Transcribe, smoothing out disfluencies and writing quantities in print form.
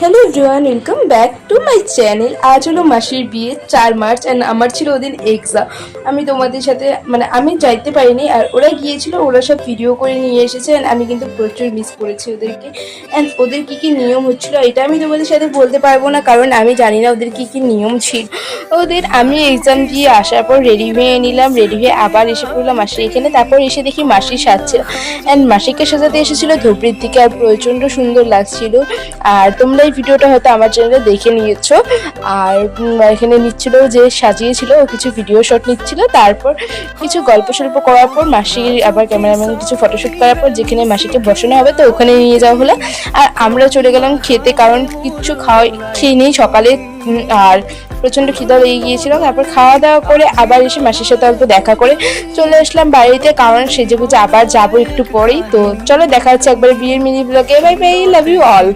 Hello everyone, welcome back to my channel. আজ হলো মাসির বিয়ে 4 মার্চ অ্যান্ড আমার ছিল ওদিন এক্সাম। আমি তোমাদের সাথে আমি যাইতে পারিনি, আর ওরা গিয়েছিল, ওরা সব ভিডিও করে নিয়ে এসেছে অ্যান্ড আমি কিন্তু প্রচুর মিস করেছি ওদেরকে। অ্যান্ড ওদের কী কী নিয়ম হচ্ছিলো এটা আমি তোমাদের সাথে বলতে পারবো না, কারণ আমি জানি না ওদের কী কী নিয়ম ছিল ওদের। আমি এক্সাম দিয়ে আসার পর রেডি হয়ে নিলাম, রেডি হয়ে আবার এসে পড়লাম মাসির এখানে। তারপর এসে দেখি মাসি সাজছিল অ্যান্ড মাসিকে সাজাতে এসেছিলো ধুবড়ির দিকে, আর প্রচণ্ড সুন্দর লাগছিল। আর তোমরা এই ভিডিওটা হয়তো আমার চ্যানেলে দেখে নিয়েছো। আর এখানে নিচ্ছিল যে সাজিয়েছিল, ও কিছু ভিডিও শট নিচ্ছিল, তারপর কিছু গল্প সল্প করার পর মাসির আবার ক্যামেরাম্যান কিছু ফটোশ্যুট করার পর যেখানে মাসিকে বসানো হবে তো ওখানে নিয়ে যাওয়া হলো। আর আমরা চলে গেলাম খেতে, কারণ কিচ্ছু খেয়ে নেই সকালে, আর প্রচণ্ড খিদা লেগে গিয়েছিল। তারপর খাওয়া দাওয়া করে আবার এসে মাসির সাথে অল্প দেখা করে চলে আসলাম বাড়িতে, কারণ সেজেগুজে আবার যাবো একটু পরেই। তো চলো দেখা হচ্ছে একবার বিয়ের মিনি ব্লগে। Bye bye, love you all.